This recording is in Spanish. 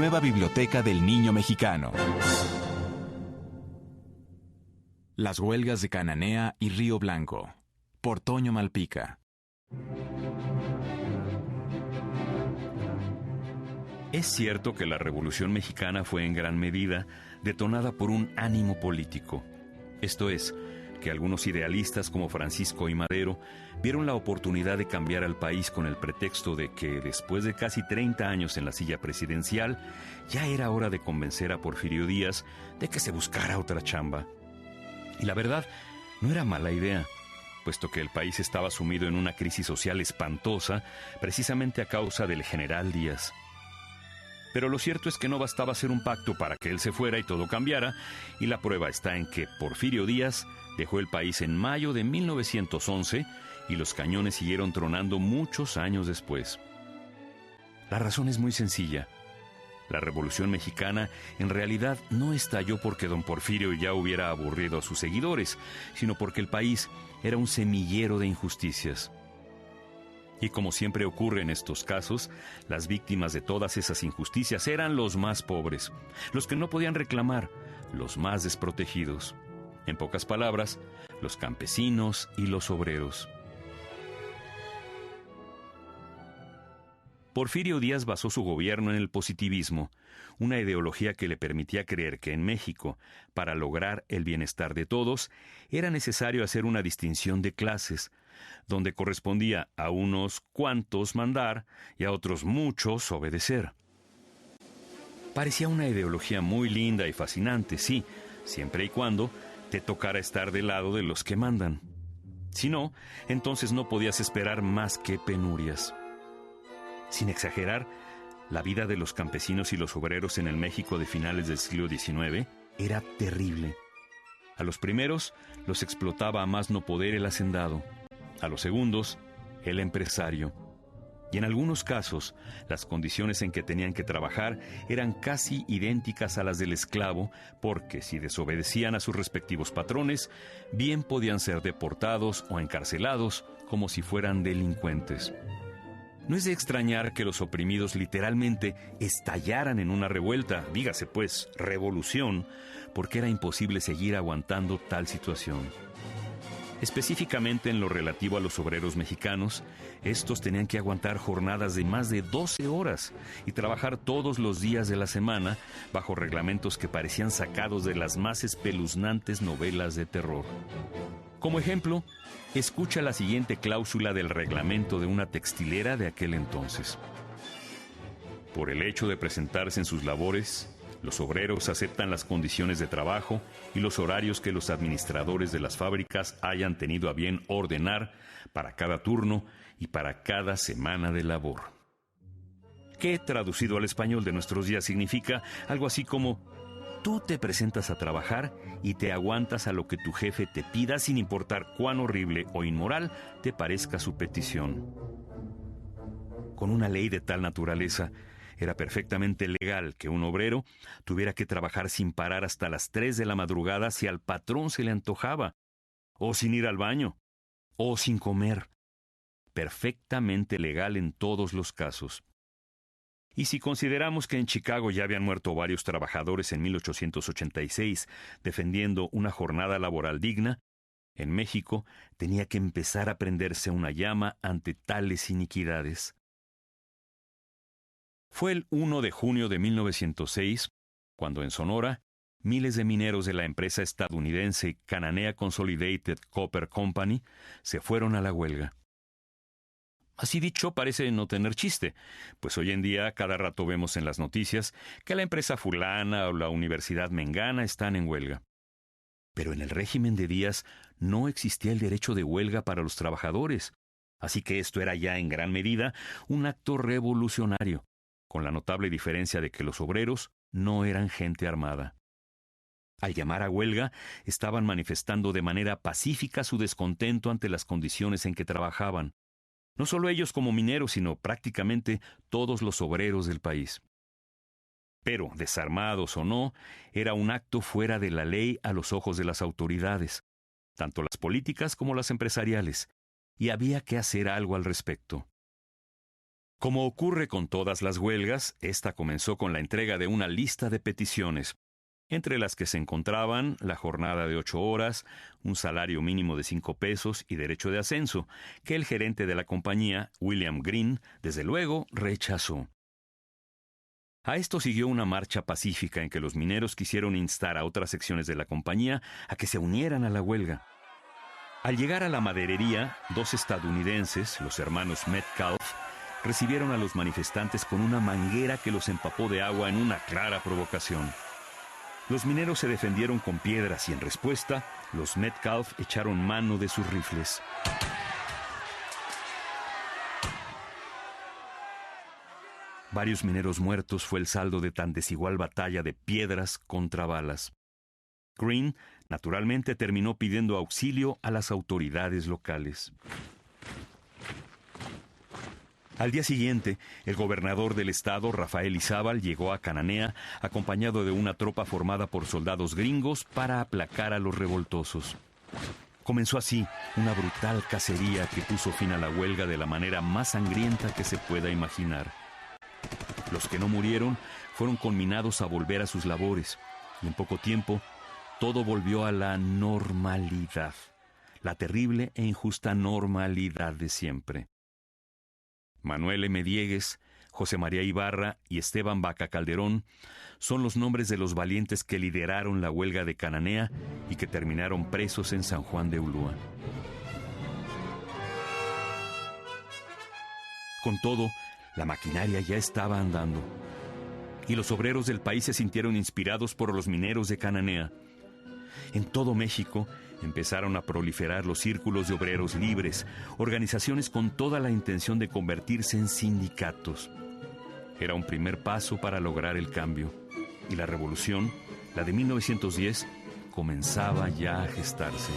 nueva biblioteca del niño mexicano. Las huelgas de Cananea y Río Blanco, por Toño Malpica. Es cierto que la Revolución Mexicana fue en gran medida detonada por un ánimo político. Esto es, que algunos idealistas como Francisco I. Madero vieron la oportunidad de cambiar al país con el pretexto de que, después de casi 30 años en la silla presidencial, ya era hora de convencer a Porfirio Díaz de que se buscara otra chamba. Y la verdad, no era mala idea, puesto que el país estaba sumido en una crisis social espantosa, precisamente a causa del general Díaz. Pero lo cierto es que no bastaba hacer un pacto para que él se fuera y todo cambiara, y la prueba está en que Porfirio Díaz dejó el país en mayo de 1911 y los cañones siguieron tronando muchos años después. La razón es muy sencilla. La Revolución Mexicana en realidad no estalló porque don Porfirio ya hubiera aburrido a sus seguidores, sino porque el país era un semillero de injusticias. Y como siempre ocurre en estos casos, las víctimas de todas esas injusticias eran los más pobres, los que no podían reclamar, los más desprotegidos. En pocas palabras, los campesinos y los obreros. Porfirio Díaz basó su gobierno en el positivismo, una ideología que le permitía creer que en México, para lograr el bienestar de todos, era necesario hacer una distinción de clases, donde correspondía a unos cuantos mandar y a otros muchos obedecer. Parecía una ideología muy linda y fascinante, sí, siempre y cuando te tocara estar del lado de los que mandan. Si no, entonces no podías esperar más que penurias. Sin exagerar, la vida de los campesinos y los obreros en el México de finales del siglo XIX era terrible. A los primeros los explotaba a más no poder el hacendado, a los segundos el empresario. Y en algunos casos, las condiciones en que tenían que trabajar eran casi idénticas a las del esclavo, porque si desobedecían a sus respectivos patrones, bien podían ser deportados o encarcelados como si fueran delincuentes. No es de extrañar que los oprimidos literalmente estallaran en una revuelta, dígase pues, revolución, porque era imposible seguir aguantando tal situación. Específicamente en lo relativo a los obreros mexicanos, estos tenían que aguantar jornadas de más de 12 horas y trabajar todos los días de la semana bajo reglamentos que parecían sacados de las más espeluznantes novelas de terror. Como ejemplo, escucha la siguiente cláusula del reglamento de una textilera de aquel entonces. Por el hecho de presentarse en sus labores, los obreros aceptan las condiciones de trabajo y los horarios que los administradores de las fábricas hayan tenido a bien ordenar para cada turno y para cada semana de labor. Que traducido al español de nuestros días significa algo así como: tú te presentas a trabajar y te aguantas a lo que tu jefe te pida sin importar cuán horrible o inmoral te parezca su petición. Con una ley de tal naturaleza, era perfectamente legal que un obrero tuviera que trabajar sin parar hasta las 3 de la madrugada si al patrón se le antojaba, o sin ir al baño, o sin comer. Perfectamente legal en todos los casos. Y si consideramos que en Chicago ya habían muerto varios trabajadores en 1886 defendiendo una jornada laboral digna, en México tenía que empezar a prenderse una llama ante tales iniquidades. Fue el 1 de junio de 1906, cuando en Sonora, miles de mineros de la empresa estadounidense Cananea Consolidated Copper Company se fueron a la huelga. Así dicho, parece no tener chiste, pues hoy en día cada rato vemos en las noticias que la empresa fulana o la universidad mengana están en huelga. Pero en el régimen de Díaz no existía el derecho de huelga para los trabajadores, así que esto era ya en gran medida un acto revolucionario, con la notable diferencia de que los obreros no eran gente armada. Al llamar a huelga, estaban manifestando de manera pacífica su descontento ante las condiciones en que trabajaban. No solo ellos como mineros, sino prácticamente todos los obreros del país. Pero, desarmados o no, era un acto fuera de la ley a los ojos de las autoridades, tanto las políticas como las empresariales, y había que hacer algo al respecto. Como ocurre con todas las huelgas, esta comenzó con la entrega de una lista de peticiones, entre las que se encontraban la jornada de 8 horas, un salario mínimo de 5 pesos y derecho de ascenso, que el gerente de la compañía, William Green, desde luego rechazó. A esto siguió una marcha pacífica en que los mineros quisieron instar a otras secciones de la compañía a que se unieran a la huelga. Al llegar a la maderería, 2 estadounidenses, los hermanos Metcalf, recibieron a los manifestantes con una manguera que los empapó de agua en una clara provocación. Los mineros se defendieron con piedras y en respuesta, los Metcalf echaron mano de sus rifles. Varios mineros muertos fue el saldo de tan desigual batalla de piedras contra balas. Green, naturalmente, terminó pidiendo auxilio a las autoridades locales. Al día siguiente, el gobernador del estado, Rafael Izábal, llegó a Cananea acompañado de una tropa formada por soldados gringos para aplacar a los revoltosos. Comenzó así una brutal cacería que puso fin a la huelga de la manera más sangrienta que se pueda imaginar. Los que no murieron fueron conminados a volver a sus labores, y en poco tiempo todo volvió a la normalidad, la terrible e injusta normalidad de siempre. Manuel M. Diegues, José María Ibarra y Esteban Vaca Calderón son los nombres de los valientes que lideraron la huelga de Cananea y que terminaron presos en San Juan de Ulúa. Con todo, la maquinaria ya estaba andando, y los obreros del país se sintieron inspirados por los mineros de Cananea. En todo México empezaron a proliferar los círculos de obreros libres, organizaciones con toda la intención de convertirse en sindicatos. Era un primer paso para lograr el cambio, y la revolución, la de 1910, comenzaba ya a gestarse.